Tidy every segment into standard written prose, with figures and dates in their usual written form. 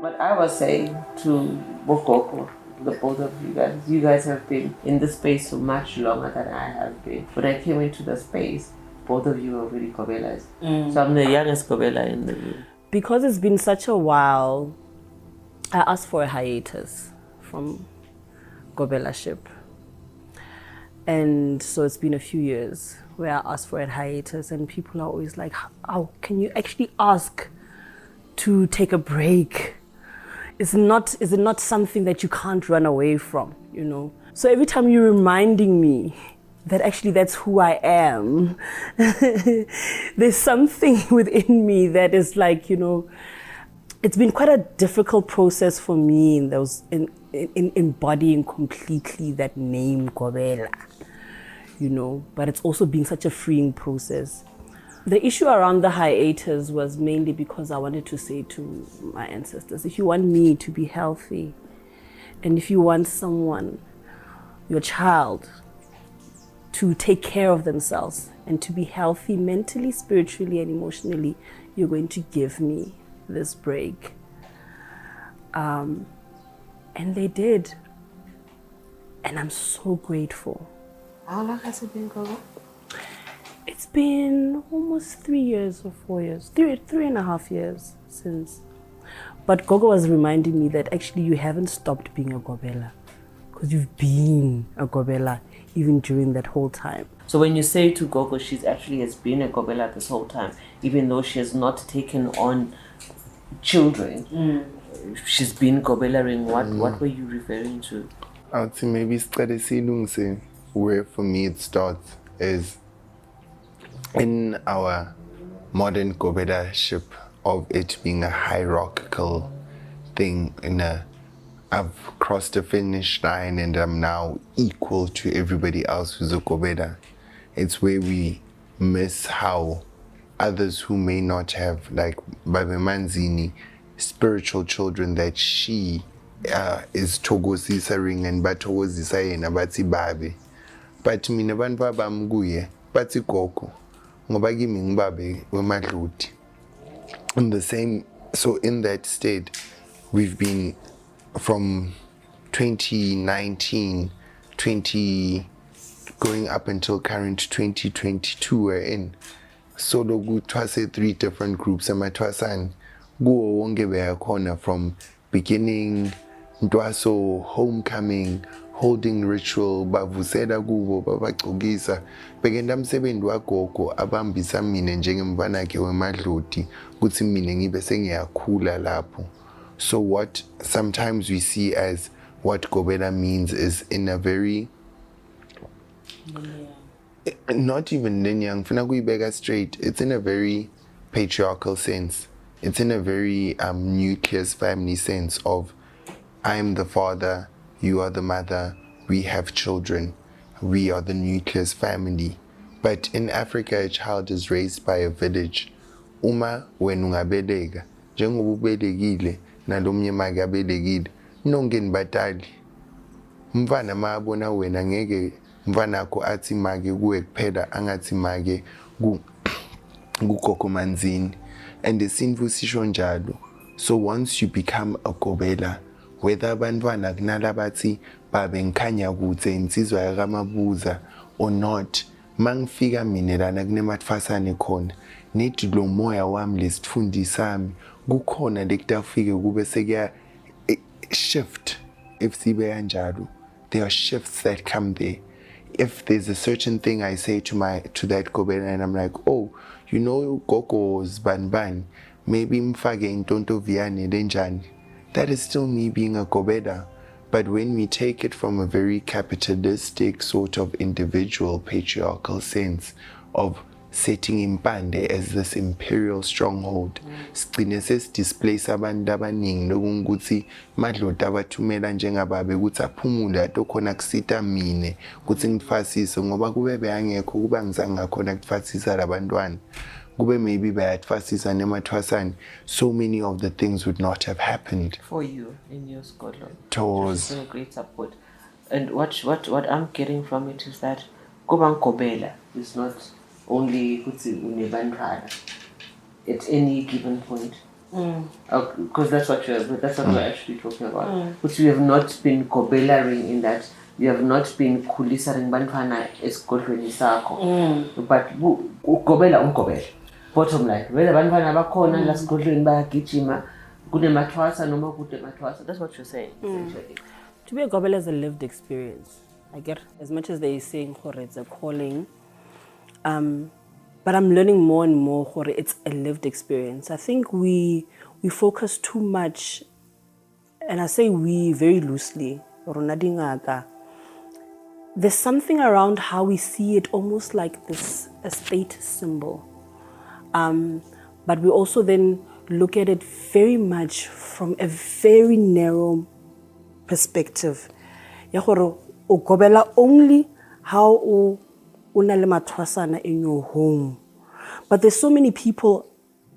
But I was saying to boGogo, the both of you guys have been in this space so much longer than I have been. When I came into the space, both of you were already Gobelas. So I'm the youngest Gobela in the room. Because it's been such a while, I asked for a hiatus from Gobelaship. And so it's been a few years where I asked for a hiatus, and people are always like, how can you actually ask to take a break? Is it not something that you can't run away from, you know? So every time you're reminding me that actually that's who I am, there's something within me that is like, you know, it's been quite a difficult process for me in embodying completely that name Gobela, you know, but it's also been such a freeing process. The issue around the hiatus was mainly because I wanted to say to my ancestors, if you want me to be healthy, and if you want someone, your child, to take care of themselves and to be healthy mentally, spiritually, and emotionally, you're going to give me this break. And they did. And I'm so grateful. How long has it been, Gogo? It's been almost 3 years or 4 years, three and a half years since. But Gogo was reminding me that actually you haven't stopped being a Gobela, because you've been a Gobela even during that whole time. So when you say to Gogo, she's actually has been a Gobela this whole time, even though she has not taken on children, she's been Gobelaing. What were you referring to? I would say maybe Silungse, where for me it starts is in our modern Gobelaship of it being a hierarchical thing. I've crossed the finish line and I'm now equal to everybody else who's a Gobela. It's where we miss how others who may not have, like Babe Manzini, spiritual children that she is togosisa ring and batogosisa yena bathi babe. But mina bantu babami kuye bathi gogo ngoba kimi ngibabe wemadloti. In the same, so in that state, we've been from 2019, going up until current 2022 we're in. So loku twase 3 different groups amathwasani kuwo wonke beyakhona from beginning ntwaso, homecoming, holding ritual, bavusela kubo babagcokisa bekenda umsebenzi wagogo abambisa mina njengemvanakhe wemadloti ukuthi mina ngibe sengiyakhula lapho. So what sometimes we see as what Gobela means is in a very not even linear, ngifuna kuyibeka straight, it's in a very patriarchal sense. It's in a very nucleus family sense of I am the father, you are the mother, we have children, we are the nucleus family. But in Africa, a child is raised by a village. Uma wena ungabeleka, njengoba ubelekile nalomnye make abelekile, nongeni batali. Mfana mabona wena ngeke mfanakho athi make kuwe kuphela angathi make kugogo Manzini. And isinfu sisho njalo. So once you become a Gobela, whether abantwana kunalabathi babe Khanyakude insizwa yakamabuza or not, mangifika mina lana kunemathwasane khona nithi lo moya wami lesifundisi sami kukhona lekutafike kube sekuya shift. If sibe kanjalo, there are shifts that come there. If there's a certain thing I say to that Gobela and I'm like, oh, you know Gogo's ban, maybe mfage intonto viane lenjani. That is still me being a Gobela. But when we take it from a very capitalistic sort of individual patriarchal sense of setting impande as this imperial stronghold, sigcine sesidisplace abantu abaningi lokungukuthi madloda abathumela njengababe ukuthi aphumule atokhona kusita mine ukuthi ngifasise ngoba kube beyangekho kuba ngizange ngakhona kufasisa labantwana kube maybe bayatfasisa nemathwasani, so many of the things would not have happened For you in your Scotland. towards It's a great support. And what I'm getting from it is that Gobela is not only kutsi unebantwana at any given point. Because that's what we're actually talking about. But you have not been gobelaring in that. You have not been kulisaring bantwana esigodlweni sakho. But ugobela. Bottom line, whether bantwana bakhona la sigodlweni bayagijima kunemathwasa noma kude mathwasa. That's what you're saying. Essentially. To be a Gobela is a lived experience. I get as much as they're saying it's a calling. But I'm learning more and more it's a lived experience. I think we focus too much, and I say we very loosely. There's something around how we see it almost like a state symbol. But we also then look at it very much from a very narrow perspective. Gobela only how una le mathwasana in your home. But there's so many people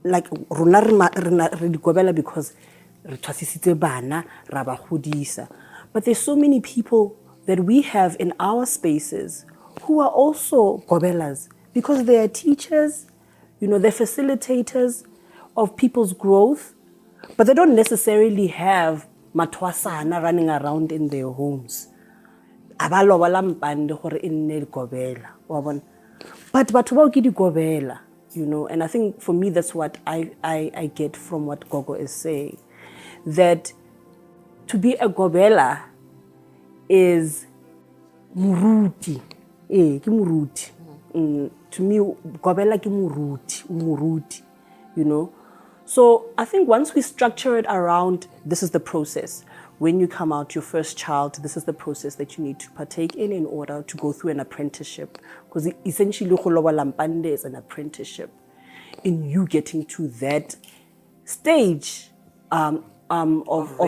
like rona re Gobela because re thwasisitse bana ra ba godisa. But there's so many people that we have in our spaces who are also Gobelas because they are teachers, they're facilitators of people's growth, but they don't necessarily have mathwasana running around in their homes. Abaloba lampande gore inne Gobela. But batho ba Gobela, and I think for me that's what I get from what Gogo is saying, that to be a Gobela is muruti. Ki muruti. To me, Gobela ki muruti, So I think once we structure it around, this is the process. When you come out, your first child, this is the process that you need to partake in order to go through an apprenticeship. Because essentially, Lampande is an apprenticeship in you getting to that stage of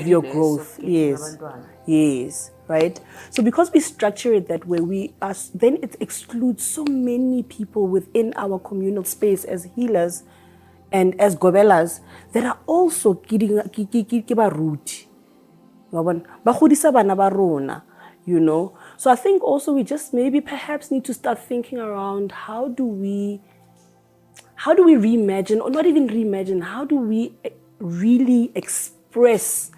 your growth. Yes, right? So because we structure it that way, then it excludes so many people within our communal space as healers and as Gobelas that are also kibaruti. So I think also we just maybe perhaps need to start thinking around how do we reimagine, or not even reimagine, how do we really express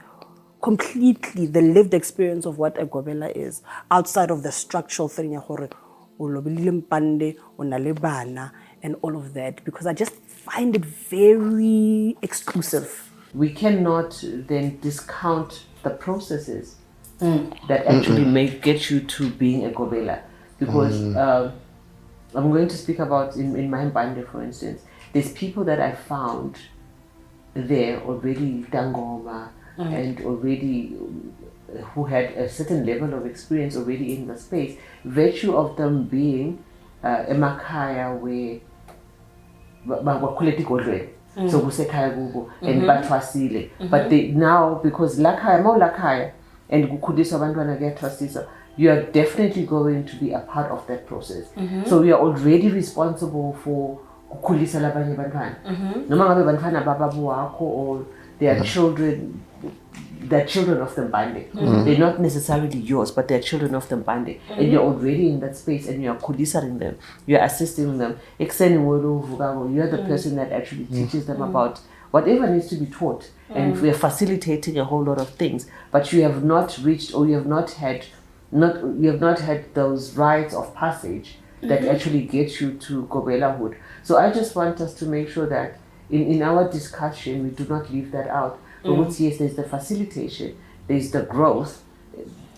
completely the lived experience of what a Gobela is outside of the structural thing and all of that, because I just find it very exclusive. We cannot then discount the processes that actually get you to being a Gobela. Because I'm going to speak about in my bande, for instance, there's people that I found there already Sangoma and already who had a certain level of experience already in the space, virtue of them being emakhaya where bakhuleti godlweni. So kusekhaya kubo and bathwasile. But they now, because lakhaya and kukhuliswa abantwana kuyathwasiswa, you are definitely going to be a part of that process. So we are already responsible for kukhulisa labanye bantwana. Noma ngabe bantwana bababu wakho or their children, they're children of the bande. They're not necessarily yours, but they're children of the bande. And you're already in that space and you're kulisaring them. You're assisting them. You're the person that actually teaches them about whatever needs to be taught. And we're facilitating a whole lot of things. But you have not reached, or you have not had those rites of passage that actually get you to Gobelahood. So I just want us to make sure that in our discussion, we do not leave that out. But yes, there's the facilitation, there's the growth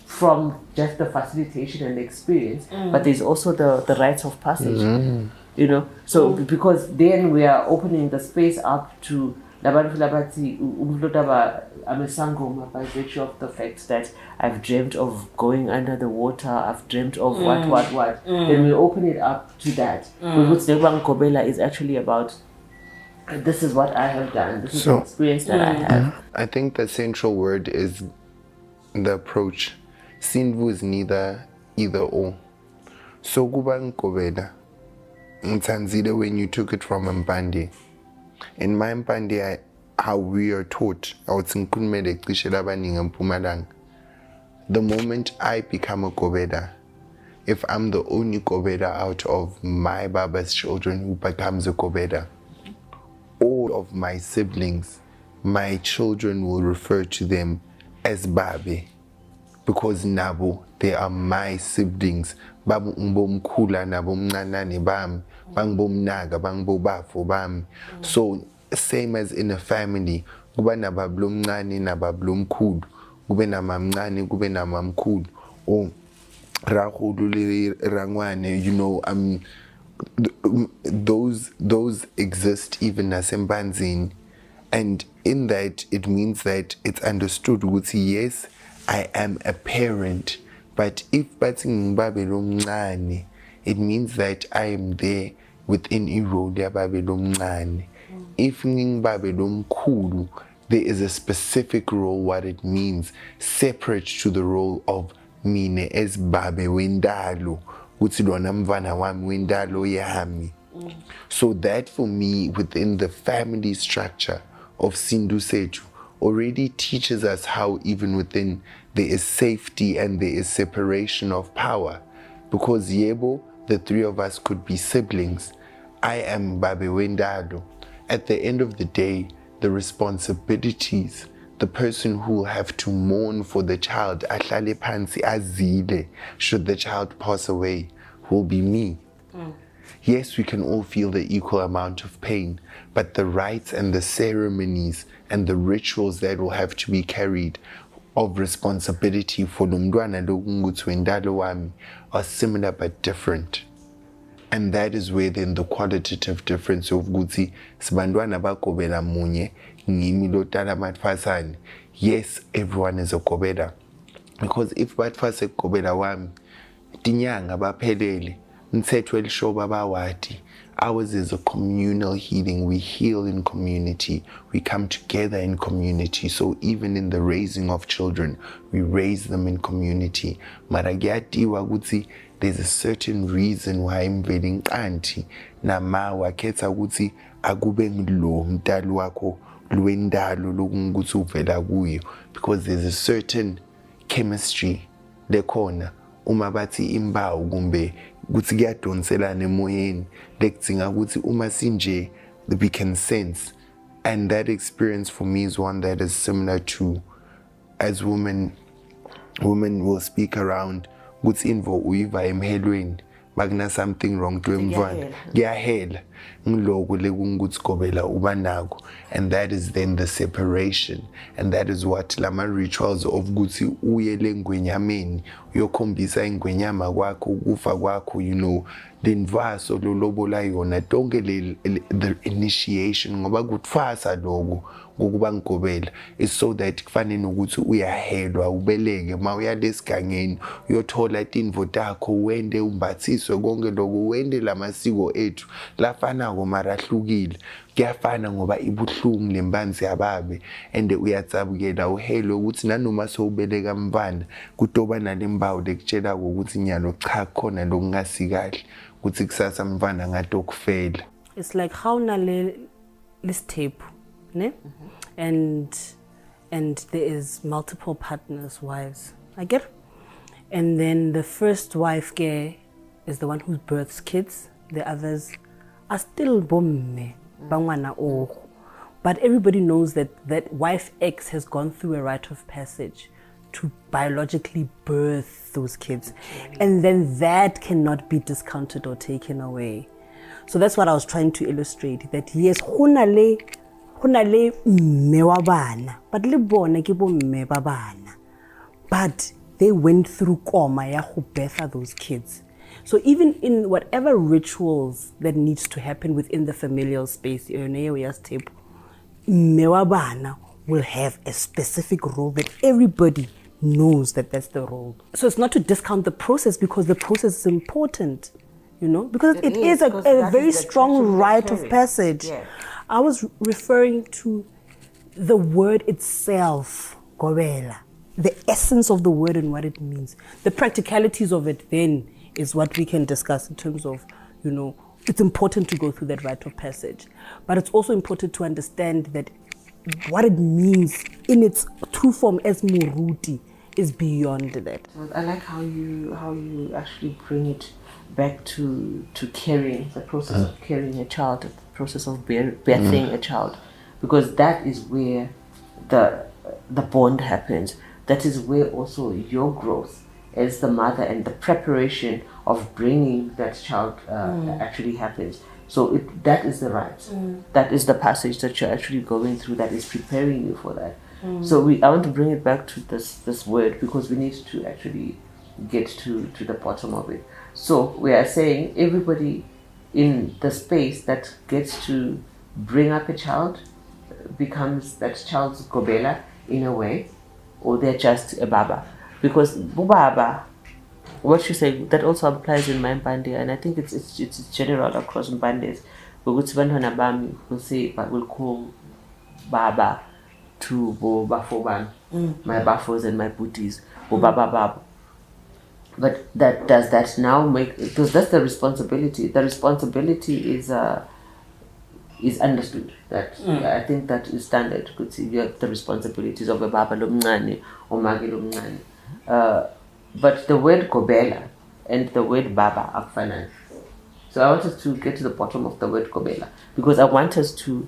from just the facilitation and the experience, but there's also the rites of passage, So because then we are opening the space up to I'm a Sangoma by virtue of the fact that I've dreamt of going under the water, I've dreamt of what. Then we open it up to that. Gobela is actually about, this is what I have done, this is the experience that I have. I think the central word is the approach. Sindvu is neither either or. So Gobela, Mtanzide, when you took it from Mpande. In my Mpande, how we are taught, the moment I become a Gobela, if I'm the only Gobela out of my Baba's children who becomes a Gobela, all of my siblings my children will refer to them as babe, because nabo, they are my siblings. Babu umbomkhula nabo mncanane bami, bangibomnaga, bangibobafo bami. So same as in a family, kuba nabablo mncane nabablo mkhulu, kube namamncane kube namamkhulu, or rahulu rangwane, those exist even nasembanzini. And in that, it means that it's understood ukuthi yes, I am a parent, but if bathi ngibabe lo mncane, it means that I am there within a role yababe lo mncane. If ngibabe lo mkhulu, there is a specific role, what it means, separate to the role of mine as babe wendalo, ukuthi lona mvana wami wendalo yami. So that for me, within the family structure of Sindu Seju, already teaches us how even within there is safety and there is separation of power. Because yebo, the three of us could be siblings. I am Babe Wendado. At the end of the day, the responsibilities, the person who will have to mourn for the child, ahlale phansi azile, should the child pass away, will be me. Yes, we can all feel the equal amount of pain, but the rites and the ceremonies and the rituals that will have to be carried of responsibility for Lumdwana Logungutu and Dalawami are similar but different. And that is where then the qualitative difference of Guti, Sibandwana Gobela Munye, Ngimi Lotala Matfasani. Yes, everyone is a Gobela. Because if Matfasa Gobela Wami, Tinyanga Bapedele, Nsetwel Shoba Bawati. Ours is a communal healing. We heal in community. We come together in community. So even in the raising of children, we raise them in community. Maragati waguti, there's a certain reason why I'm veling auntie. Nama waketa guti agube nglo mdalu wako luendalo lokungutu uvela kuyo. Because there's a certain chemistry lekona. Umabati imbawu kumbe kuthi kuyadonselana emoyeni lekudzinga ukuthi uma sinje we can sense. And that experience for me is one that is similar to, as women will speak around ukuthi invo uyiva emhelweni makuna something wrong to emvana kuyahela ngiloko lekunguthi gobela ubanako. And that is then the separation, and that is what lama rituals of ukuthi uye lengwenyameni uyokhombisa ingwenyama kwakho ukufa kwakho, lendvaso lolobola yona tonke the initiation ngoba kutfasa lokho ngokuba ngigobela is so that kufanele ukuthi uyahelwa ubeleke ma uya lesigangeni uyothola tindvo takho wende umbathiswe konke lokho wende lamasiko ethu lafana mara hlukile kuyafana ngoba ibuhlungu lembanzi yababe and uyatsabukela uhelo ukuthi nanoma sowubeleka mvana kutoba nalembawu lekutshela ukuthi nyalo cha khona lokungasikahle ukuthi kusasa mvana ngathi okufela. It's like how nale this tape, ne? And there is multiple partners, wives. I get it? And then the first wife is the one who births kids. The others are still bomme, bangwana o. But everybody knows that wife X has gone through a rite of passage to biologically birth those kids. And then that cannot be discounted or taken away. So that's what I was trying to illustrate, that yes, hunale mme wa bana, but le bona ke bo mme ba bana. But they went through koma ya go birth those kids. So even in whatever rituals that needs to happen within the familial space, mme wa bana will have a specific role that everybody knows that's the role. So it's not to discount the process, because the process is important, because it is a very strong rite of passage. Yeah. I was referring to the word itself, Gobela, the essence of the word and what it means. The practicalities of it then is what we can discuss in terms of, it's important to go through that rite of passage. But it's also important to understand that what it means in its true form as Muruti is beyond that. I like how you actually bring it back to carrying, the process of carrying a child, the process of birthing a child. because that is where the bond happens. That is where also your growth as the mother and the preparation of bringing that child actually happens. So that is the right. That is the passage that you're actually going through that is preparing you for that. So I want to bring it back to this word because we need to actually get to the bottom of it. So we are saying everybody in the space that gets to bring up a child becomes that child's Gobela in a way, or they're just a baba. Because baba, what you say, that also applies in my Mbande, and I think it's general across Mbandes. Because bantwana bami will call baba to bo bafo my bafos and my booties, bo baba baba. But does that now make, because that's the responsibility. The responsibility is understood. That I think that is standard. Because you have the responsibilities of a baba lomncane or magi lomncane. But the word Gobela and the word baba are finite. So I want us to get to the bottom of the word Gobela because I want us to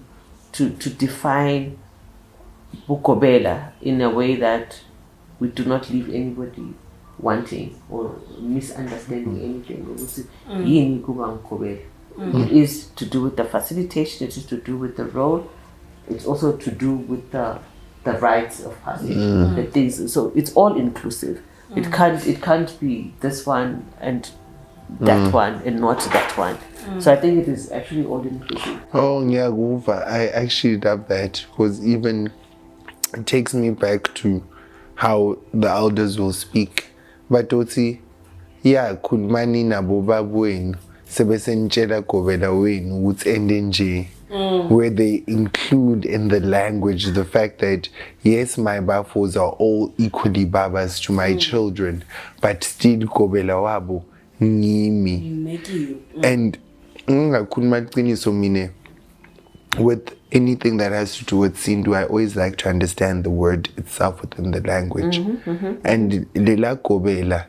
define boGobela in a way that we do not leave anybody wanting or misunderstanding anything. It is to do with the facilitation, it is to do with the role, it's also to do with the rites of passage, the things. So it's all inclusive. It can't be this one and that one and not that one. So I think it is actually all inclusive. Oh, Nyaguva, I actually love that because even it takes me back to how the elders will speak. But Oti, kudmani na bobabu wenu sebesenchela Gobela wenu utsende nje, where they include in the language the fact that yes, my bafos are all equally babas to my children, but still Gobela wabo ngimi. And so mine, with anything that has to do with Sindu, I always like to understand the word itself within the language. And Lela Gobela,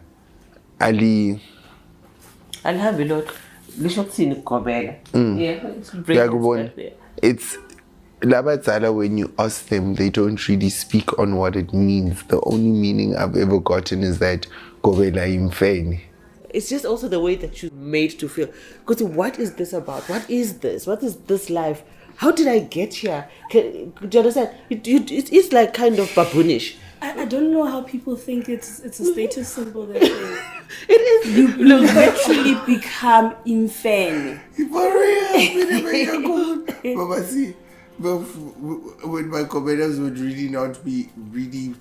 Ali. I'll have a look. Gobela. It's Labadzala, when you ask them, they don't really speak on what it means. The only meaning I've ever gotten is that Gobela imfeni. It's just also the way that you're made to feel. Because what is this about? What is this? What is this life? How did I get here? Do you understand? It is like kind of baboonish. I don't know how people think it's a status symbol. That it is. You literally become infant. Baba, see, when my Gobelas would really not be really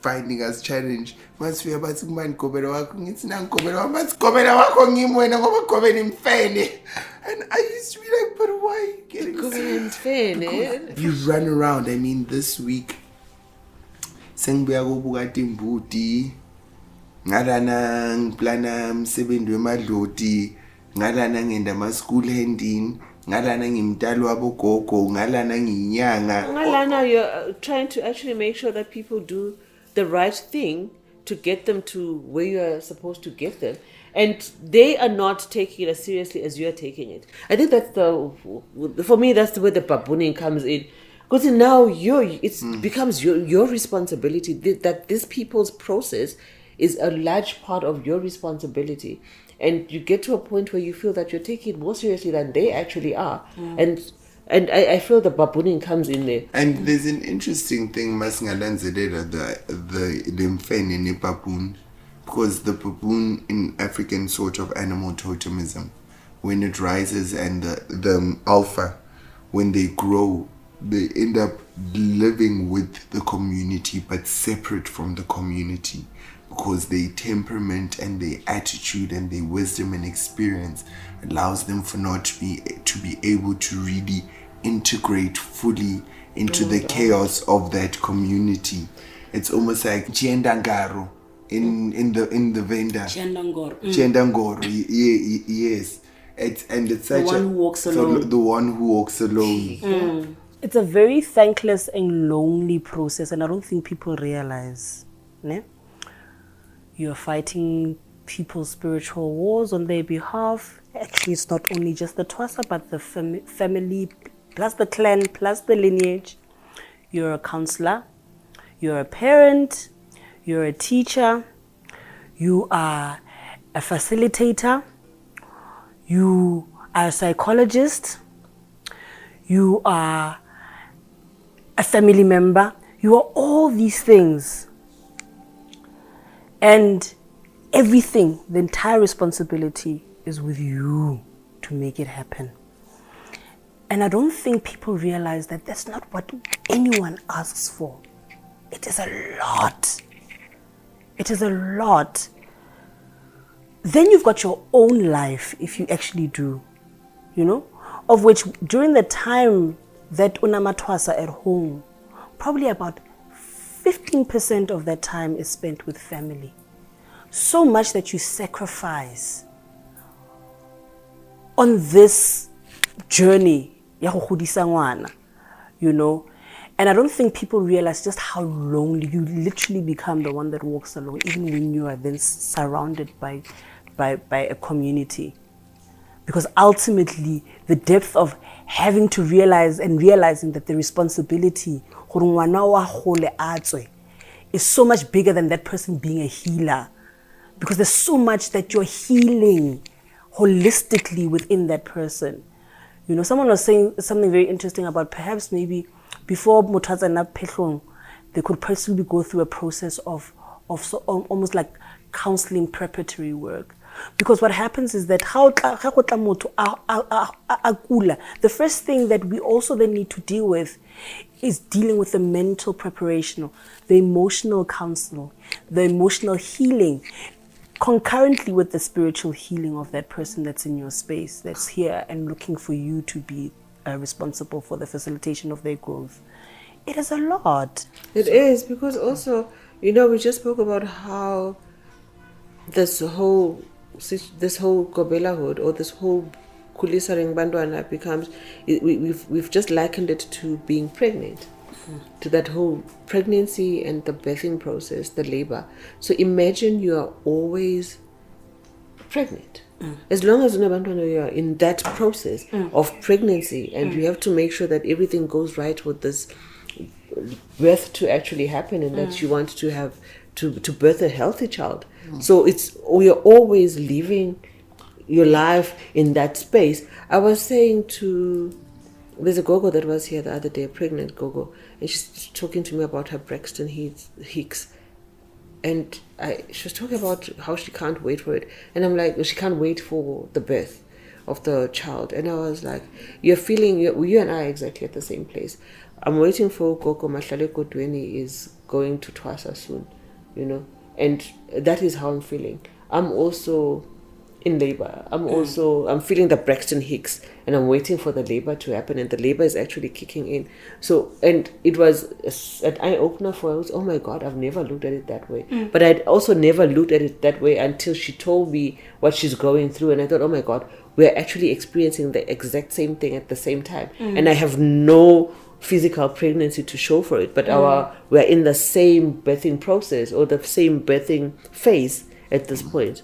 finding us challenge, must be about man Gobela wako, it's not Gobela, but Gobela wako ngimwe na ngoba Gobela imfene. And I used to be like, but why are you getting Gobela imfene? You run around. I mean, this week, sengibuya kubuka timbuti, ngalana ngiplana msebenzi wemadloti, ngalana ngenda ma school handing, ngalana ngimdali wabo gogo, ngalana nginyanga. Ngalana, you're trying to actually make sure that people do the right thing to get them to where you're supposed to get them, and they are not taking it as seriously as you're taking it. I think that's for me, that's the way the babooning comes in, because now becomes your responsibility. That this people's process is a large part of your responsibility, and you get to a point where you feel that you're taking it more seriously than they actually are, and I feel the babooning comes in there. And there's an interesting thing, Masingalanzedela, the mfene ne baboon, because the baboon in African sort of animal totemism, when it rises and the alpha, when they grow, they end up living with the community but separate from the community, because their temperament and their attitude and their wisdom and experience allows them to be able to really integrate fully into the chaos of that community. It's almost like Chiendangaro in the Venda. Chiendangoro, yes. It's such the one who walks alone. The one who walks alone. It's a very thankless and lonely process, and I don't think people realize. Ne? You're fighting people's spiritual wars on their behalf. Actually, it's not only just the Twasa, but the family plus the clan, plus the lineage. You're a counselor, you're a parent, you're a teacher, you are a facilitator, you are a psychologist, you are a family member, you are all these things. And everything, the entire responsibility is with you to make it happen. And I don't think people realize that that's not what anyone asks for. It is a lot. It is a lot. Then you've got your own life, if you actually do, of which during the time that amathwasa at home, probably about 15% of that time is spent with family. So much that you sacrifice on this journey, ya go godisa ngwana, And I don't think people realize just how lonely you literally become, the one that walks alone, even when you are then surrounded by a community. Because ultimately, the depth of having to realizing that the responsibility is so much bigger than that person being a healer. Because there's so much that you're healing holistically within that person. Someone was saying something very interesting about perhaps maybe before Mutaza na Pehlong, they could personally go through a process of almost like counseling preparatory work. Because what happens is that the first thing that we also then need to deal with is dealing with the mental preparation, the emotional counsel, the emotional healing, concurrently with the spiritual healing of that person that's in your space, that's here and looking for you to be responsible for the facilitation of their growth. It is a lot. It is, because also, we just spoke about how this whole Gobelahood, or this whole Kulisaring Bandwana becomes, we've just likened it to being pregnant, to that whole pregnancy and the birthing process, the labor. So imagine you are always pregnant. As long as you are in that process of pregnancy, and you have to make sure that everything goes right with this birth to actually happen, and that you want to have to birth a healthy child. So we are always living your life in that space. I was saying there's a Gogo that was here the other day, a pregnant Gogo, and she's talking to me about her Braxton Hicks. And she was talking about how she can't wait for it. And I'm like, she can't wait for the birth of the child. And I was like, you and I are exactly at the same place. I'm waiting for Gogo Mahlaleko Dweni is going to Twasa soon, And that is how I'm feeling. I'm also in labor. I'm feeling the Braxton Hicks, and I'm waiting for the labor to happen, and the labor is actually kicking in. So, and it was an eye-opener for us. Oh my God, I've never looked at it that way. But I'd also never looked at it that way until she told me what she's going through, and I thought, oh my God, we're actually experiencing the exact same thing at the same time. And I have no physical pregnancy to show for it, but we're in the same birthing process, or the same birthing phase at this point.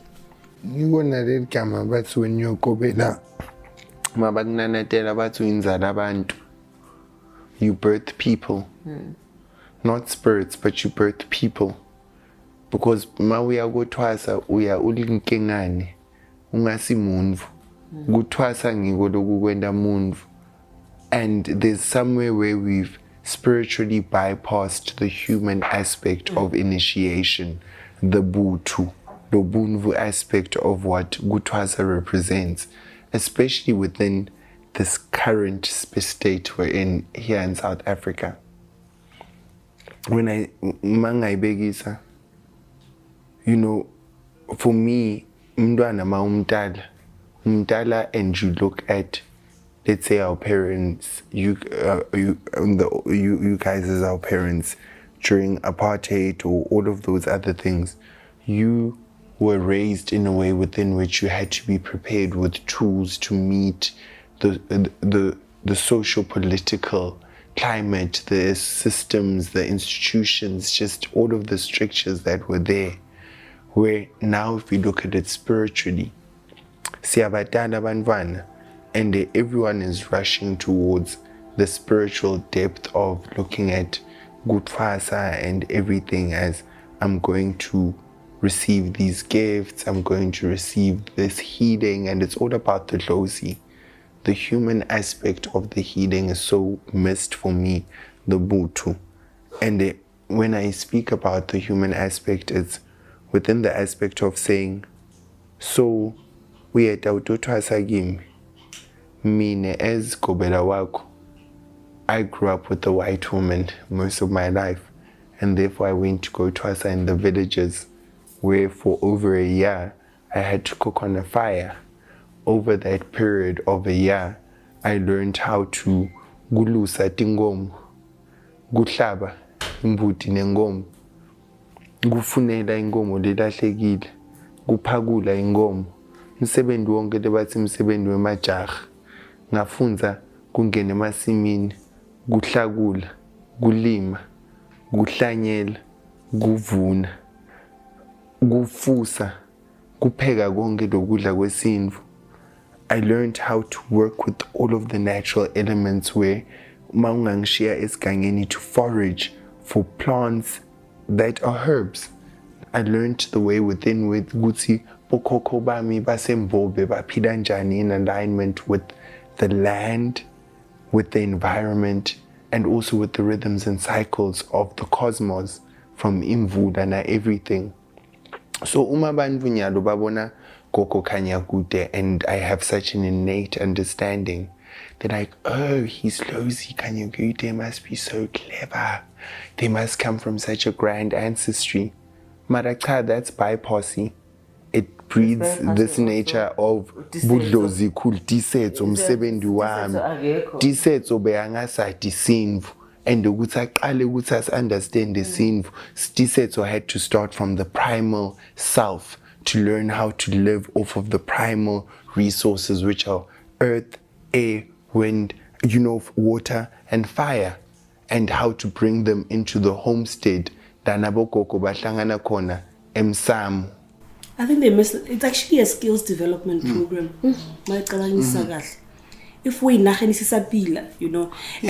You wanna read kama bathu when you Gobela mabakunanatela bathu inzala abantu. You birth people, not spirits, but you birth people. Because ma uya kuThwasa uya ulinkengane ungasi muntu. KuThwasa ngiko lokhu kwenda muntu. And there's somewhere where we've spiritually bypassed the human aspect of initiation, the Butu, the Bunvu aspect of what Gutwaza represents, especially within this current state we're in here in South Africa. When I begisa, for me, mdwana ma umdala, and you look at, let's say, our parents, you guys as our parents during apartheid or all of those other things, you were raised in a way within which you had to be prepared with tools to meet the social political climate, the systems, the institutions, just all of the strictures that were there. Where now, if we look at it spiritually, siyabatanda bantwana, and everyone is rushing towards the spiritual depth of looking at Gutfasa and everything as I'm going to receive these gifts, I'm going to receive this healing, and it's all about the Dlozi. The human aspect of the healing is so missed for me, the Butu. And when I speak about the human aspect, it's within the aspect of saying, so we at Autotwasa Gim, mine as Gobela wako. I grew up with a white woman most of my life, and therefore I went to go Twasa in the villages, where for over a year I had to cook on a fire. Over that period of a year, I learned how to gulusa tingomo, guhlaba imbuti nengomo, gufunela ingomo lelahlekile, guphakula ingomo. Umsebenzi wonke lebathi umsebenzi wemajaha. Ngafunza kungena emasimini, kuhlakula, kulima, kuhlanyela, kuvuna, kufusa, kupheka konke lokudla kwesintu. I learned how to work with all of the natural elements where maungangishiya esigangeni to forage for plants that are herbs. I learned the way within with Gutsi Bokoko Bami Basembobe baphila njani in alignment with the land, with the environment, and also with the rhythms and cycles of the cosmos from Imvula and everything. So uma banvunyalo babona Gogo Khanyakude, and I have such an innate understanding. They're like, oh, he's Lozi Khanyakude, must be so clever. They must come from such a grand ancestry. Maracha, that's by posse. It breeds this nature of budlozi kul tisetso umsebenzi wami. Tisetso beyangasa disinvu. And ukuthi aqale ukuthi as understand the sinvu, tisetso had to start from the primal self to learn how to live off of the primal resources, which are earth, air, wind, water and fire, and how to bring them into the homestead. Danabokoko bahlangana khona emsamo. I think they miss. It's actually a skills development program. If we and I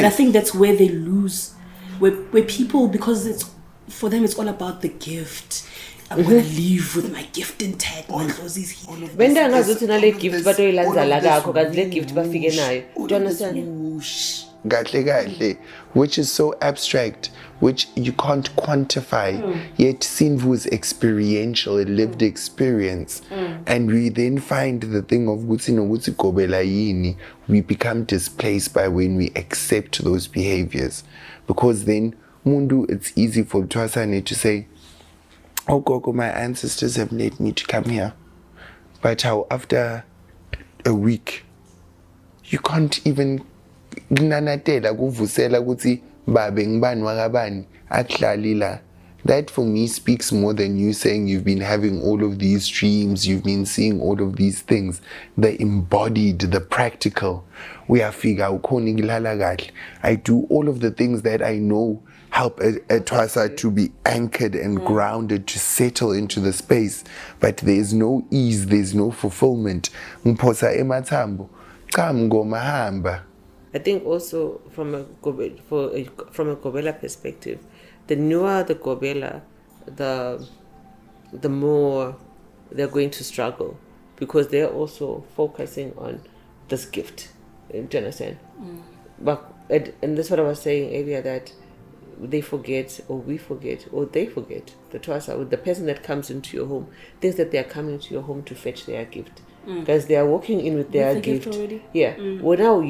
think that's where they lose, where people, because for them it's all about the gift. I'm gonna live with my gift intact. My clothes is here. When they are not doing a gift, but they land a laga because the gift but figure now. Do you understand? Which is so abstract, which you can't quantify, yet Sinvu is experiential, a lived experience. And we then find the thing of ubuGobela yini, we become displaced by when we accept those behaviors. Because then, Mundu, it's easy for Twasane to say, oh Gogo, my ancestors have led me to come here. But how after a week, you can't even gnanatela kuvusela ukuthi babe ngibani wakabani akudlalila. That for me speaks more than you saying you've been having all of these dreams, you've been seeing all of these things, the embodied, the practical. Uyafika ukhona ngilala kahle. I do all of the things that I know help a Twasa to be anchored and grounded, to settle into the space. But there's no ease, there's no fulfillment. Mphosa emathambo, cha mngoma hamba. I think also from a Gobela perspective, the newer the Gobela, the more they're going to struggle, because they're also focusing on this gift. Do you understand? But and that's what I was saying earlier, that they forget, or we forget, or they forget, the Twasa, the person that comes into your home thinks that they are coming to your home to fetch their gift. Because they are walking in with their gift. Yeah. Well, now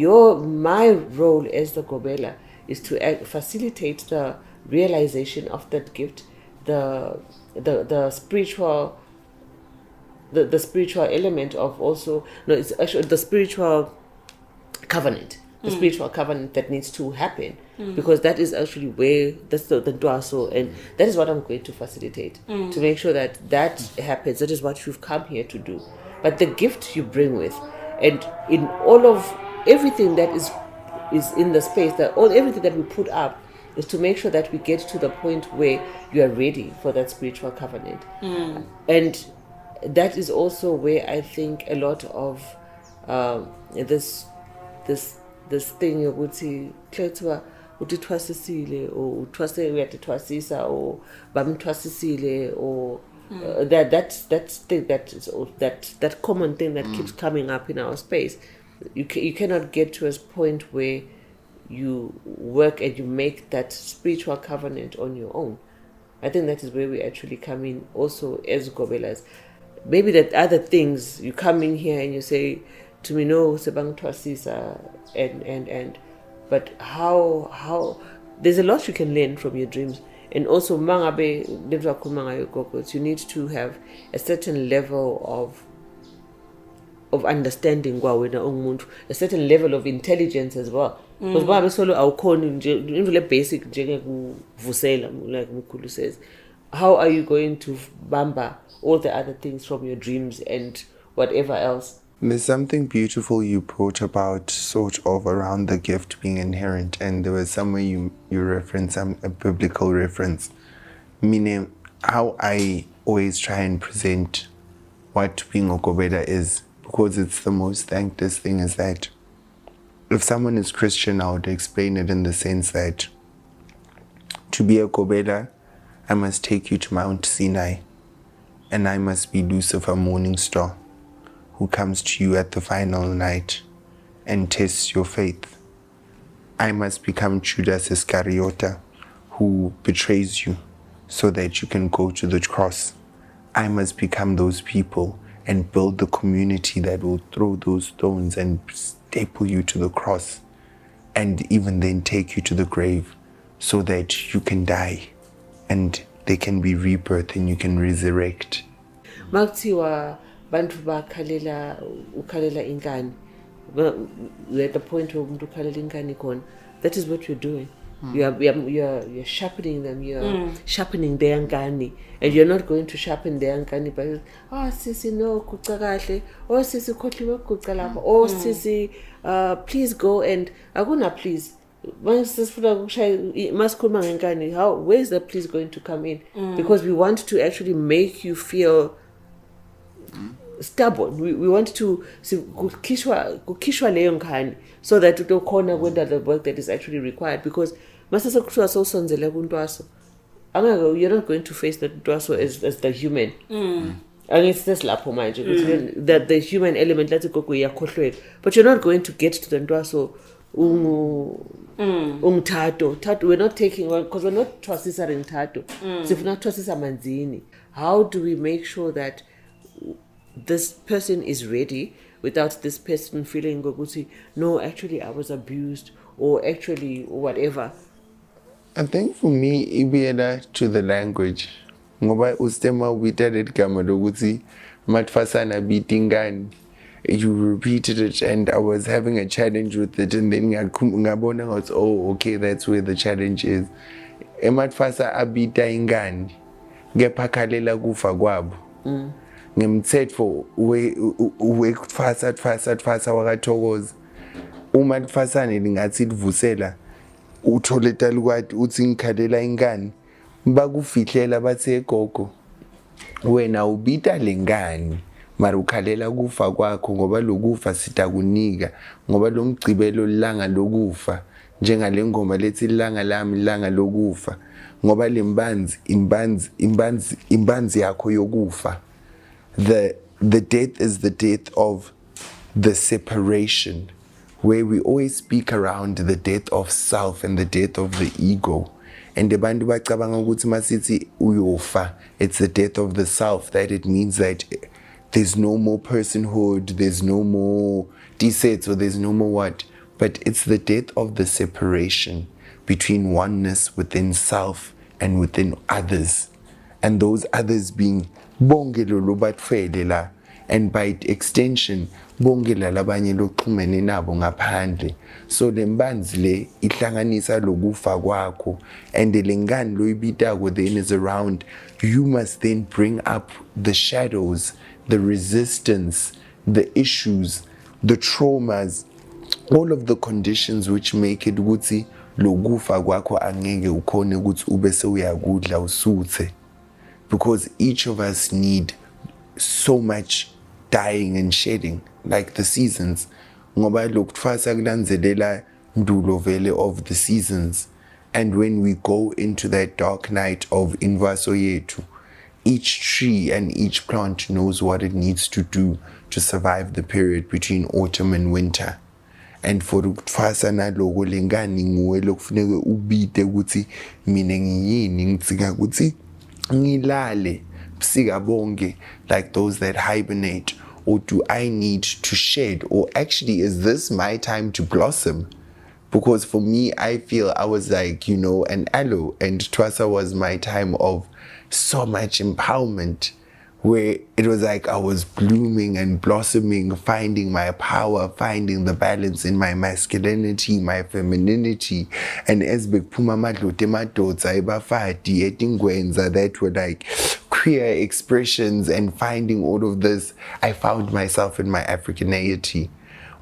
my role as the Gobela is to facilitate the realization of that gift, the spiritual, the spiritual element of also. No, it's actually the spiritual covenant. The spiritual covenant that needs to happen, because that is actually where that's the Dwaso, and that is what I'm going to facilitate, to make sure that happens. That is what you've come here to do. But the gift you bring with, and in all of everything that is in the space, everything that we put up is to make sure that we get to the point where you are ready for that spiritual covenant. And that is also where I think a lot of this this thing yokuthi kuthiwa uthwasisile or uthwase uyatithwasisa or bamthwasisile or that common thing that keeps coming up in our space. You cannot get to a point where you work and you make that spiritual covenant on your own. I think that is where we actually come in also as Gobelas. Maybe that other things, you come in here and you say to me, no, sebang twasisa and but how there's a lot you can learn from your dreams. And also mangabe you need to have a certain level of understanding, a certain level of intelligence as well. Because solo awukhona basic njengekuvusela, like Mukulu says. How are you going to bamba all the other things from your dreams and whatever else? There's something beautiful you brought about sort of around the gift being inherent, and there was somewhere you referenced a biblical reference, meaning how I always try and present what being a Gobela is, because it's the most thankless thing, is that if someone is Christian, I would explain it in the sense that to be a Gobela, I must take you to Mount Sinai, and I must be Lucifer, morning star, who comes to you at the final night and tests your faith. I must become Judas Iscariot, who betrays you so that you can go to the cross. I must become those people and build the community that will throw those stones and staple you to the cross, and even then take you to the grave so that you can die and there can be rebirth and you can resurrect. Makutiwa bantu ukhalela ingane. We're at the point where umuntu ukhalela ingane khona. That is what you're doing. You're sharpening them. You're sharpening their ngani, and you're not going to sharpen their ngani by sisi no kuca kahle, sisi khohliwe kuca lapha, sisi please go and akuna please. Where's the please going to come in? Because we want to actually make you feel stubborn. We want to kukishwa leyo ngane so that utokhona kwenda the work that is actually required. Because masasa kuthiwa sowusonzele kuntwaso, you're not going to face the ntwaso as the human. Angithi lapho manje that the human element lathi gogo iyakhohlwela, but you're not going to get to the ntwaso Tato. We're not taking on, because we're not twasisa Tato. So if we're not twasisa Manzini, how do we make sure that this person is ready without this person feeling no, actually I was abused, or actually whatever? I think for me, ibiyela to the language. Ngoba ustema ubitele igama lokuthi amathwasa bitingani. You repeated it, and I was having a challenge with it, and then ngabona ngathi, okay, that's where the challenge is. Amathwasa abita ingani ngepakhalela kufa kwabo. Ngemthetho wekuthwasa wakathokoza. Uma lifasane lingathi livusela utholeta lukwati uthi ngikhalela ingani, bakufihlela bathe gogo wena ubita lengani mara ukhalela kufa kwakho, ngoba lokufa sitakunika, ngoba lo mgcibelo lilanga lokufa, njengale ngoma lethi ilanga lami ilanga lokufa, ngoba lembanzi imbanzi yakho yokufa. The death is the death of the separation, where we always speak around the death of self and the death of the ego. And abantu bacabanga ukuthi masithi uyofa, it's the death of the self, that it means that there's no more personhood, there's no more desets, or there's no more what. But it's the death of the separation between oneness within self and within others. And those others being bongelo lobatfele la, and by extension bongela labanye loxhumene nabo ngaphandle. So lembanzi le ihlanganisa lokufa kwakho, and lengani loyibitako then is around. You must then bring up the shadows, the resistance, the issues, the traumas, all of the conditions which make it ukuthi lokufa kwakho angeke ukhone ukuthi ube sewuyakudla usuthe. Because each of us need so much dying and shedding, like the seasons. ngoba lokuthwasa kulandzelela ndulo vele of the seasons. And when we go into that dark night of invaso yetu, each tree and each plant knows what it needs to do to survive the period between autumn and winter. And for ukuthwasa naloko lengani nguwe lokufuneka ubite ukuthi mina ngiyini ngitsika ukuthi ngilale busika bonke like those that hibernate, or do I need to shed, or actually is this my time to blossom? Because for me, I feel I was like, an aloe, and Twasa was my time of so much empowerment, where it was like I was blooming and blossoming, finding my power, finding the balance in my masculinity, my femininity, and as big puma madlote madotsa ibafati etingwenza that were like queer expressions, and finding all of this, I found myself in my Africaneity.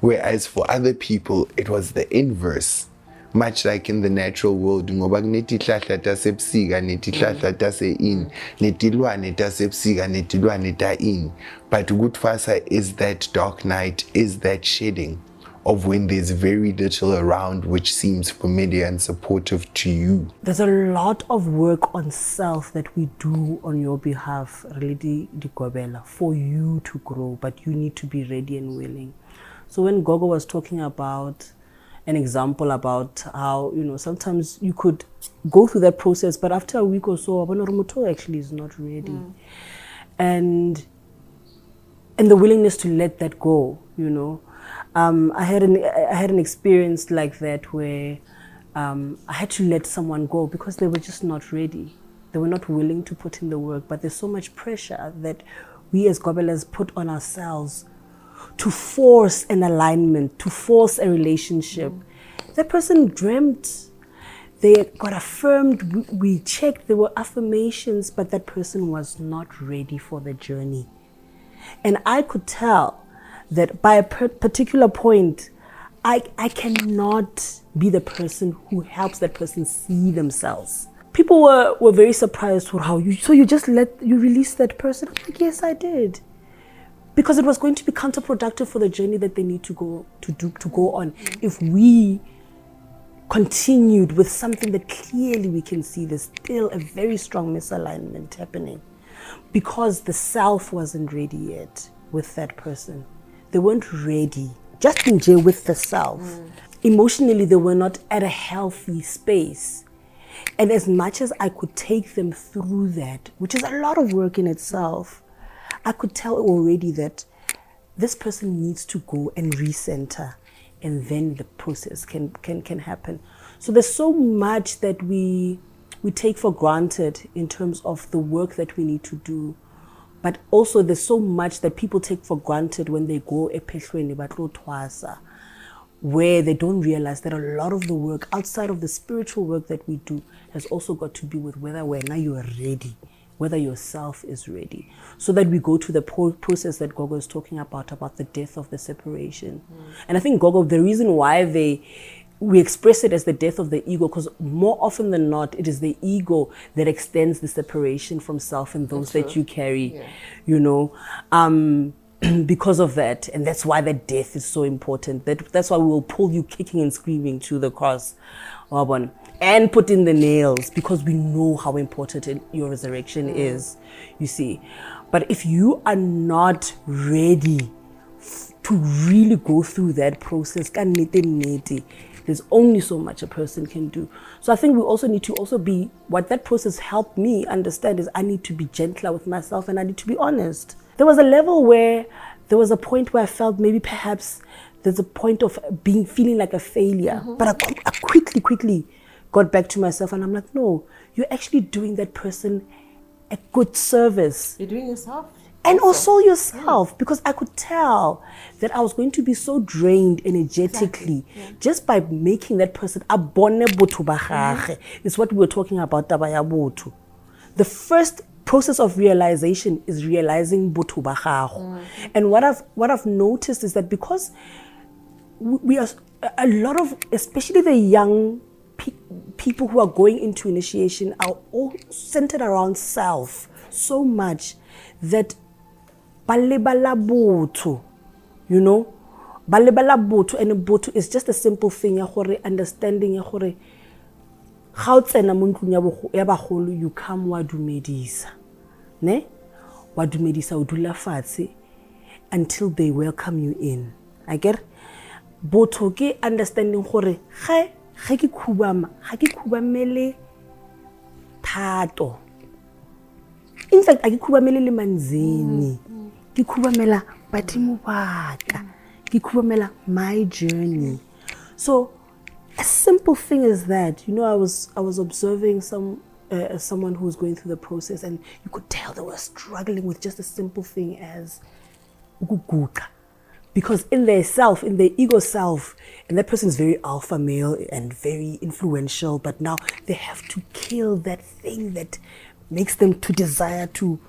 Whereas for other people, it was the inverse. Much like in the natural world, ngoba kunetihlahla tasebusika netihlahla tase-in, netilwane tasebusika netilwane ta-in. But ukuthwasa is that dark night, is that shedding of when there's very little around which seems familiar and supportive to you. There's a lot of work on self that we do on your behalf, really, Gobela, for you to grow, but you need to be ready and willing. So when Gogo was talking about an example about how, sometimes you could go through that process, but after a week or so, Abanorumoto actually is not ready. And the willingness to let that go, I had an experience like that where I had to let someone go because they were just not ready. They were not willing to put in the work, but there's so much pressure that we as Gobelas put on ourselves to force an alignment, to force a relationship. That person dreamt, they got affirmed, we checked, there were affirmations, but that person was not ready for the journey. And I could tell that by a particular point, I cannot be the person who helps that person see themselves. People were very surprised with how you released that person. I'm like, yes, I did. Because it was going to be counterproductive for the journey that they need to go on. If we continued with something that clearly we can see there's still a very strong misalignment happening, because the self wasn't ready yet with that person. They weren't ready, just in jail with the self. Emotionally, they were not at a healthy space. And as much as I could take them through that, which is a lot of work in itself, I could tell already that this person needs to go and recenter, and then the process can happen. So there's so much that we take for granted in terms of the work that we need to do. But also there's so much that people take for granted when they go epehlweni batlo twasa, where they don't realize that a lot of the work outside of the spiritual work that we do has also got to be with whether now you are ready, whether yourself is ready, so that we go to the process that Gogo is talking about the death of the separation. And I think Gogo, the reason why we express it as the death of the ego, because more often than not, it is the ego that extends the separation from self and those that you carry, because of that. And that's why that death is so important. That's why we will pull you kicking and screaming to the cross, and put in the nails, because we know how important your resurrection is, you see. But if you are not ready to really go through that process, there's only so much a person can do. So I think we also need to also be, what that process helped me understand is I need to be gentler with myself, and I need to be honest. There was a point where I felt maybe perhaps there's a point of feeling like a failure. But I quickly got back to myself, and I'm like, no, you're actually doing that person a good service. You're doing yourself. And also yourself, because I could tell that I was going to be so drained energetically just by making that person abone botu bagage. It's what we were talking about, tabaya botu. The first process of realization is realizing botu bagage. And what I've noticed is that because we are a lot of, especially the young people who are going into initiation, are all centered around self so much that balebala botu, ba lebala botho, and botho is just a simple thing ya gore understanding ya gore ga o tsena mo ntlong ya bagolo you come wa dumedisa ne wa dumedisa o dula fatshe until they welcome you in. I get botho ke understanding gore ga ke khubamele thato. In fact, I ke khubamele le Manzini. Ke khubamela badimo baka. Ke khubamela my journey. So a simple thing is that, you know, I was observing someone who was going through the process, and you could tell they were struggling with just a simple thing as ubuGobela. Because in their ego self, and that person is very alpha male and very influential, but now they have to kill that thing that makes them to desire to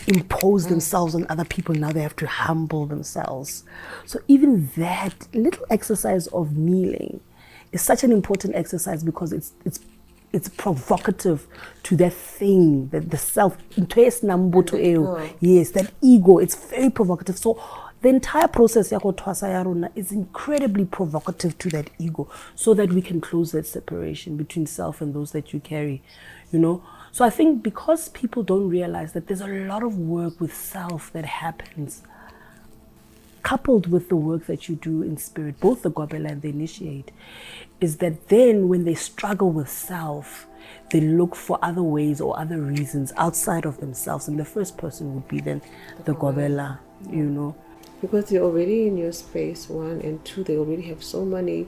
impose themselves on other people. Now they have to humble themselves. So even that little exercise of kneeling is such an important exercise, because it's provocative to that thing, that the self, yes, that ego, it's very provocative. So the entire process is incredibly provocative to that ego, so that we can close that separation between self and those that you carry, you know. So I think because people don't realize that there's a lot of work with self that happens, coupled with the work that you do in spirit, both the Gobela and the initiate, is that then when they struggle with self, they look for other ways or other reasons outside of themselves. And the first person would be then the Gobela, you know. Because they're already in your space, one, and two, they already have so many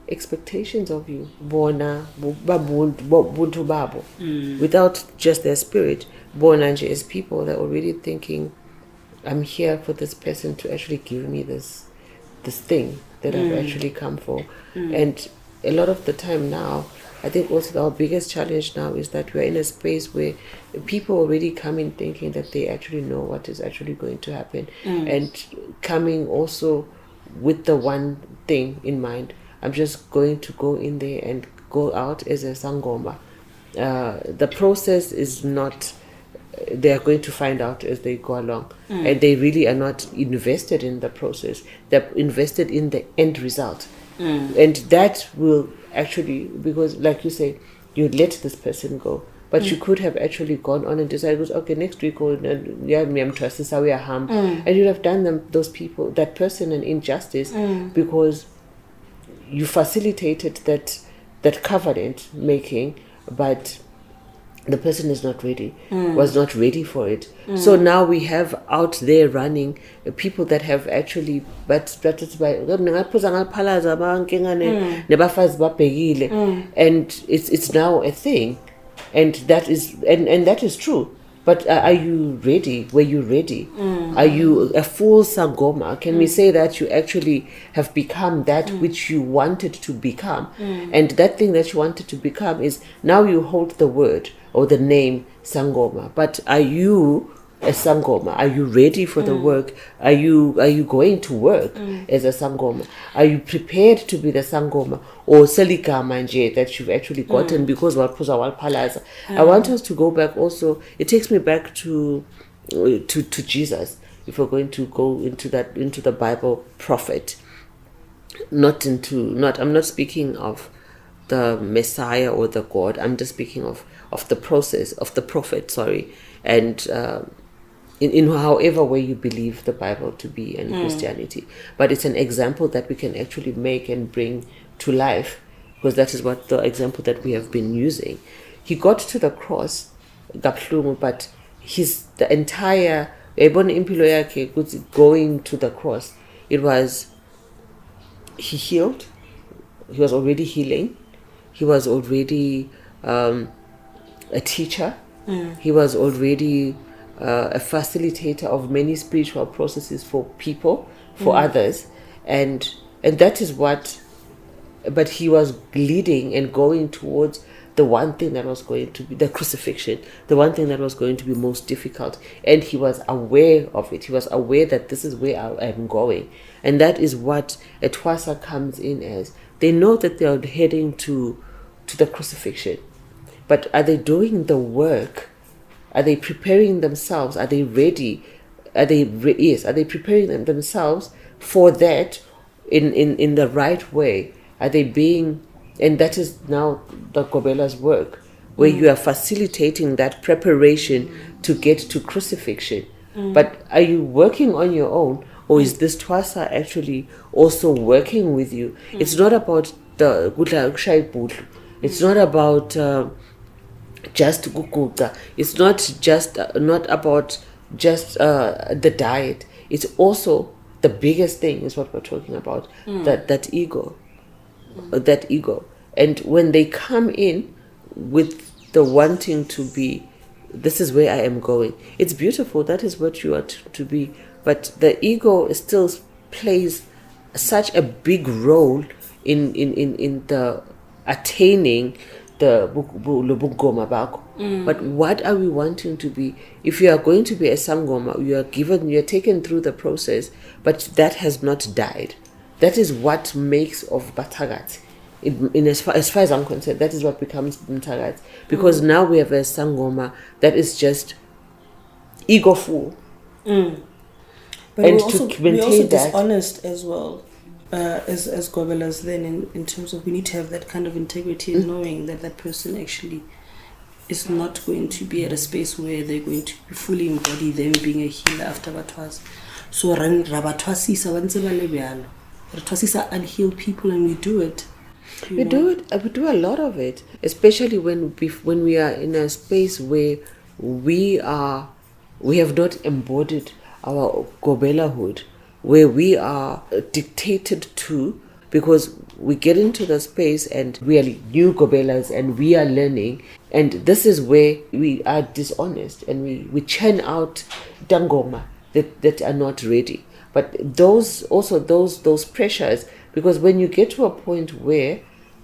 expectations of you. Bona, buntu babo. Without just their spirit, bona as people, they're already thinking, I'm here for this person to actually give me this thing that I've actually come for. And a lot of the time now, I think also our biggest challenge now is that we're in a space where people already come in thinking that they actually know what is actually going to happen, and coming also with the one thing in mind. I'm just going to go in there and go out as a Sangoma. The process is not, they're going to find out as they go along. And they really are not invested in the process. They're invested in the end result. And that will actually, because like you say, you let this person go, but you could have actually gone on and decided, okay, next week, and you'd have done those people, that person, an injustice, because you facilitated that covenant making, but the person is not ready, was not ready for it. So now we have out there running people that have actually, and it's now a thing, and that is true. But are you ready? Were you ready? Are you a full Sangoma? Can we say that you actually have become that which you wanted to become? And that thing that you wanted to become is now you hold the word or the name Sangoma. But are you a Sangoma? Are you ready for the work? Are you going to work as a Sangoma? Are you prepared to be the Sangoma? Or Seligama nje that you've actually gotten because Walpuza Walpalaza? I want us to go back also. It takes me back to Jesus. If we're going to go into the Bible prophet, I'm not speaking of the Messiah or the God. I'm just speaking of the process of the prophet, and in however way you believe the Bible to be and Christianity. But it's an example that we can actually make and bring to life, because that is what the example that we have been using. He got to the cross, but the entire going to the cross, it was, he healed, he was already healing, he was already a teacher, he was already a facilitator of many spiritual processes for people, for others, and that is what. But he was leading and going towards the one thing that was going to be the crucifixion, the one thing that was going to be most difficult, and he was aware of it. He was aware that this is where I am going, and that is what amathwasa comes in as. They know that they are heading to the crucifixion, but are they doing the work? Are they preparing themselves? Are they ready? Are they preparing themselves for that? in the right way? Are they being, and that is now the Gobela's work, where you are facilitating that preparation to get to crucifixion. But are you working on your own, or is this Twasa actually also working with you? It's not about the it's not about just guguga. It's not just not about just the diet. It's also the biggest thing is what we're talking about, that ego, that ego. And when they come in with the wanting to be, this is where I am going, it's beautiful, that is what you are to be, but the ego still plays such a big role in the attaining the ubungoma bakho. But what are we wanting to be? If you are going to be a Sangoma, you are taken through the process, but that has not died. That is what makes of Batagat. As far as I'm concerned, that is what becomes Batagat. Because now we have a Sangoma that is just ego-full. But And we're to maintain also that, dishonest as well, as Gobelas. Then in terms of, we need to have that kind of integrity in knowing that that person actually is not going to be at a space where they're going to fully embody them being a healer after Batwas. So Rabatwasisa unhealed people, and we do it. we do a lot of it, especially when we are in a space where we have not embodied our Gobelahood, where we are dictated to, because we get into the space and we are new Gobelas and we are learning, and this is where we are dishonest and we churn out Sangoma that are not ready. But those pressures, because when you get to a point where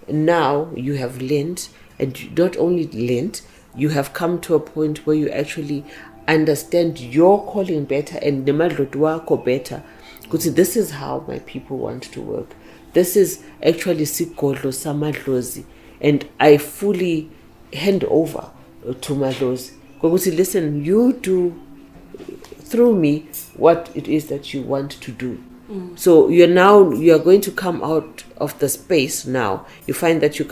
now you have learned, and not only learned, you have come to a point where you actually understand your calling better and nemadlodu wako better. Because this is how my people want to work. This is actually sigodlo samadlozi, and I fully hand over to Madlozi. Because listen, you do through me what it is that you want to do. So you are going to come out of the space now. You find that you you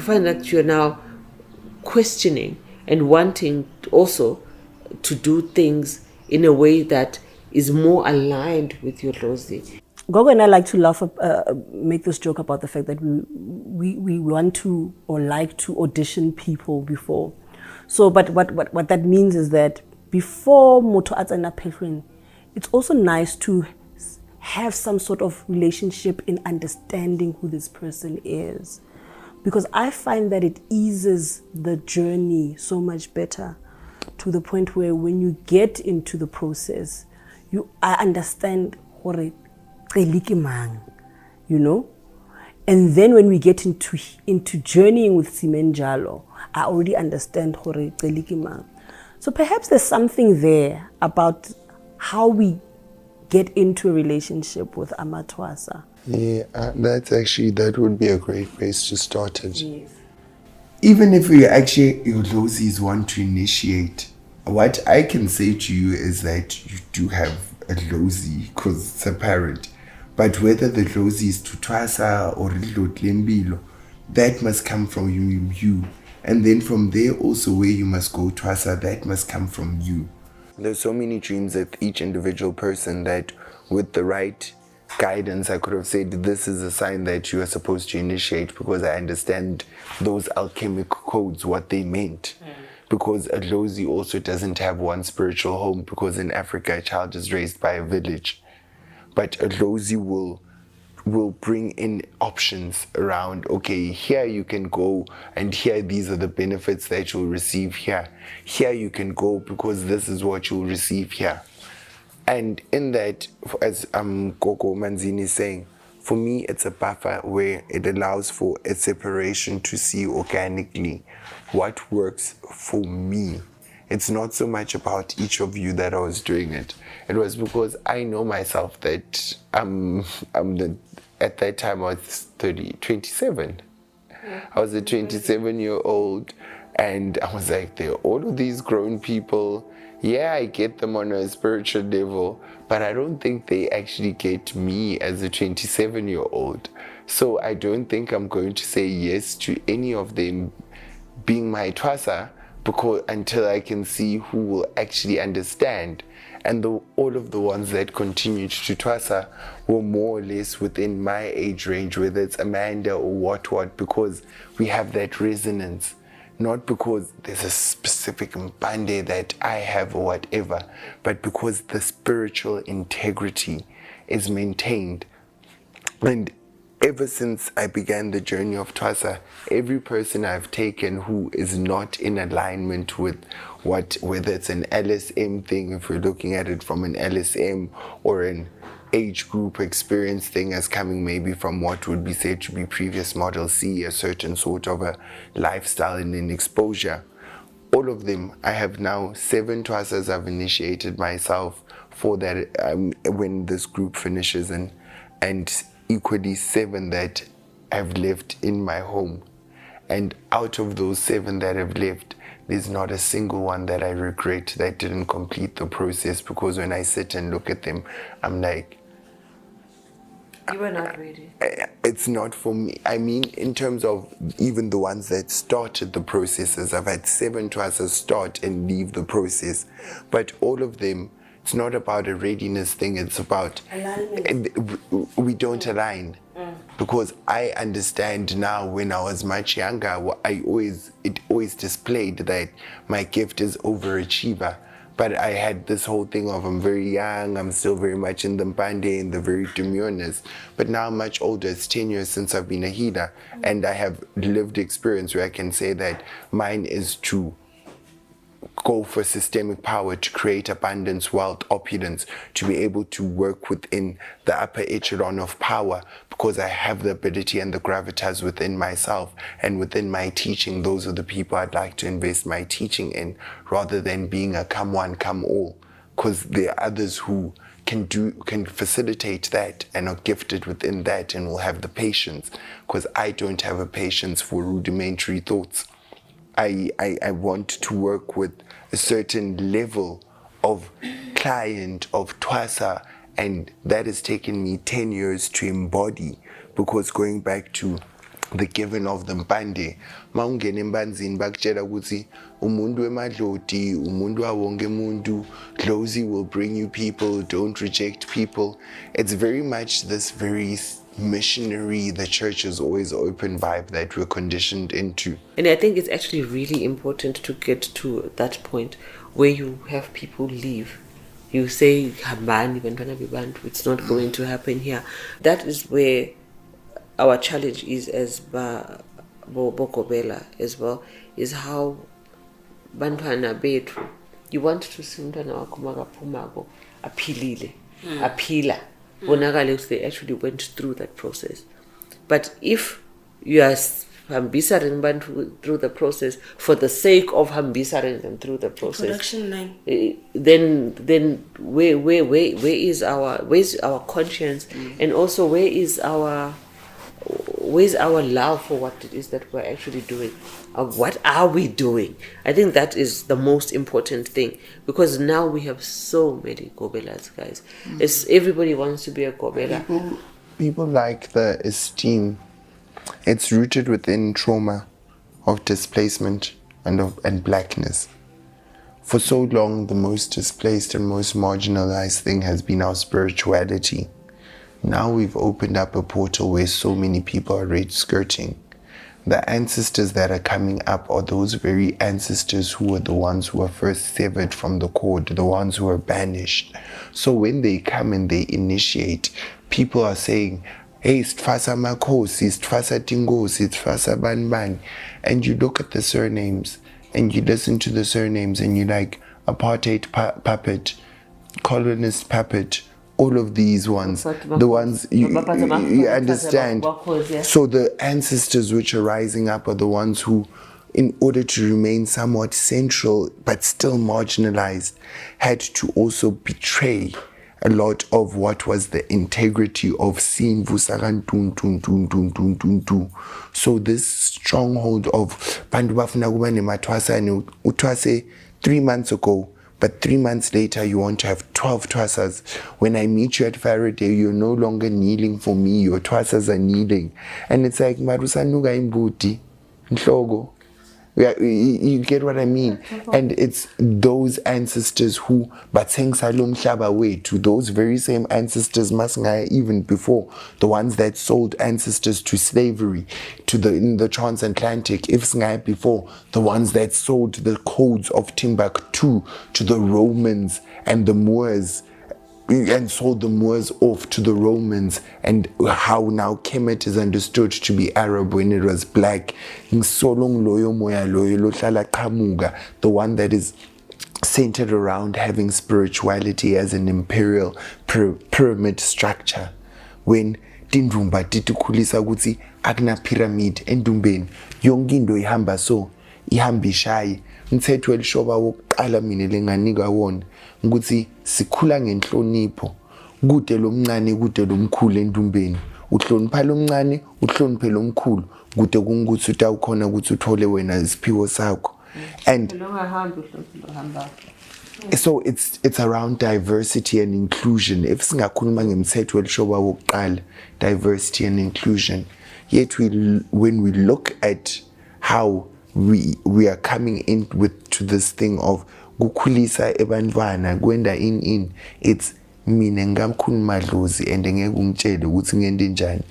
find that you're now questioning and wanting also to do things in a way that is more aligned with your Lozi. Gogo and I like to laugh, make this joke about the fact that we want to or like to audition people before. So, but what that means is that before moto atsana pelfrin, it's also nice to have some sort of relationship in understanding who this person is, because I find that it eases the journey so much better, to the point where when you get into the process, I understand what you know. And then when we get into journeying with Simenjalo, I already understand hore. So perhaps there's something there about how we get into a relationship with amathwasa. Yeah, that would be a great place to start it. Yes. Even if your lozis want to initiate, what I can say to you is that you do have a lozi because it's apparent. But whether the lozi is to twasa or lembilo, that must come from you. And then from there also where you must go twasa, that must come from you. There's so many dreams of each individual person that with the right guidance, I could have said this is a sign that you are supposed to initiate, because I understand those alchemic codes, what they meant. Because a lozi also doesn't have one spiritual home, because in Africa a child is raised by a village. But a lozi will bring in options around, okay, here you can go, and here these are the benefits that you'll receive here. Here you can go because this is what you'll receive here. And in that, as Gogo Manzini is saying, for me it's a buffer where it allows for a separation to see organically what works for me. It's not so much about each of you that I was doing it. It was because I know myself that at that time I was 27. I was a 27-year-old And I was like, they're all of these grown people. Yeah, I get them on a spiritual level, but I don't think they actually get me as a 27-year-old. So I don't think I'm going to say yes to any of them being my twasa, because until I can see who will actually understand. And all of the ones that continued to twasa were more or less within my age range, whether it's Amanda or what, because we have that resonance. Not because there's a specific mpande that I have or whatever, but because the spiritual integrity is maintained. And ever since I began the journey of Twasa, every person I've taken who is not in alignment with whether it's an LSM thing, if we're looking at it from an LSM, or an age group experience thing as coming maybe from what would be said to be previous model C, a certain sort of a lifestyle and an exposure. All of them, I have now 7 Twasas I've initiated myself for that when this group finishes, and equally 7 that have left in my home. And out of those 7 that have left, there's not a single one that I regret that didn't complete the process, because when I sit and look at them, I'm like, you were not ready. It's not for me. I mean, in terms of even the ones that started the processes, I've had 7 Twasas start and leave the process. But all of them, it's not about a readiness thing, it's about we don't align. Because I understand now, when I was much younger, it always displayed that my gift is overachiever. But I had this whole thing of, I'm very young, I'm still very much in the mpande and the very demureness. But now I'm much older, it's 10 years since I've been a healer. And I have lived experience where I can say that mine is to go for systemic power, to create abundance, wealth, opulence, to be able to work within the upper echelon of power, because I have the ability and the gravitas within myself. And within my teaching, those are the people I'd like to invest my teaching in, rather than being a come one, come all. Because there are others who can facilitate that and are gifted within that and will have the patience, because I don't have a patience for rudimentary thoughts. I want to work with a certain level of client, of twasa, and that has taken me 10 years to embody, because going back to the giving of the mpande, maungene embanzini bakutshela ukuthi umuntu wemadloti, umuntu awonke umuntu, Dlozi will bring you people, don't reject people. It's very much this very missionary, the church is always open vibe that we're conditioned into. And I think it's actually really important to get to that point where you have people leave. You say, Hambani, Bantwana Bibantu, it's not going to happen here. That is where our challenge is as boGobela as well, is how Bantwana Bethu, you want to see Mntwana wakho makaphumako aphilile, aphila. They actually went through that process. But if you are hambisering bantu through the process for the sake of hambisering them through the process, production line, then where's our conscience, and also where's our love for what it is that we're actually doing? What are we doing? I think that is the most important thing, because now we have so many Gobelas, guys. Everybody wants to be a Gobela. People like the esteem. It's rooted within trauma of displacement and blackness. For so long, the most displaced and most marginalized thing has been our spirituality. Now we've opened up a portal where so many people are red skirting. The ancestors that are coming up are those very ancestors who were the ones who were first severed from the cord, the ones who were banished. So when they come and they initiate, people are saying, hey, Stfasa Makosi, Stfasa Tingosi, Stfasa Banban. And you look at the surnames and you listen to the surnames and you're like, apartheid puppet, colonist puppet, all of these ones, the ones you understand. So the ancestors which are rising up are the ones who, in order to remain somewhat central but still marginalized, had to also betray a lot of what was the integrity of Sinvu Sagan. So this stronghold of Bandu bafuna kuba nemathwasa uthwase 3 months ago, but 3 months later you want to have 12 twasas. When I meet you at Faraday, you're no longer kneeling for me, your twasas are kneeling. And it's like Marusanuga imbuti, Nhlogo. You get what I mean? And it's those ancestors who batseng salom mhlaba wethu, those very same ancestors masngaya even before, the ones that sold ancestors to slavery in the transatlantic, if sngaya before, the ones that sold the codes of Timbuktu to the Romans and the Moors, and sold the Moors off to the Romans, and how now Kemet is understood to be Arab when it was black. The one that is centered around having spirituality as an imperial pyramid structure. When Tindumba titukulisa kuti akna pyramid endumbeni yonke into ihamba so ihamba ishayi. Mthetho elishoba wokuqala mina lenganika wona ukuthi sikhula ngenhlonipho, kude lomncane kude lomkhulu endumbeni, uhlonipha lomncane uhloniphe lomkhulu, kude kungukuthi utawukhona ukuthi uthole wena isiphiwo sakho. And so it's around diversity and inclusion. If singakhuluma ngemthetho elishoba wokuqala, diversity and inclusion, yet when we look at how we are coming in to this thing of kukhulisa ebantwana kwenda in it's mina ngamkhuluma madlozi and ngeke ungitshele ukuthi ngende njani,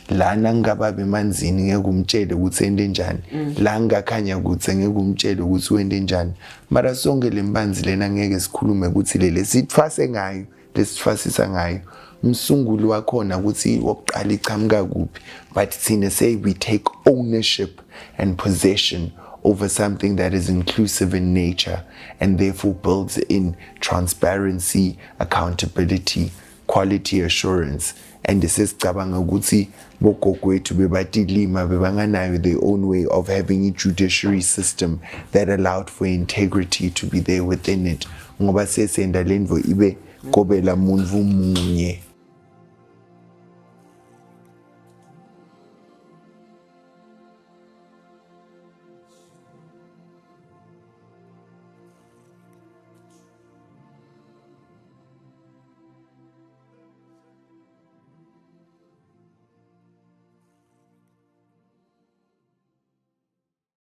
lana ngababe Manzini ngeke umtshele ukuthi ende njani, la ngaKhanyakude ngeke umtshele ukuthi wende njani. Mara sonke lembanzi lena ngeke sikhulume ukuthi lele sithwase ngayo, lesithwasisa ngayo umsunguli wakhona ukuthi wokuqala ichamuka kuphi. But thina say we take ownership and possession over something that is inclusive in nature and therefore builds in transparency, accountability, quality assurance. And this is cabanga ukuthi boGogwethu bebatilima bebanganayo their own way of having a judiciary system that allowed for integrity to be there within it. Ngoba sesenda lenvo ibe Gobela munvu munye.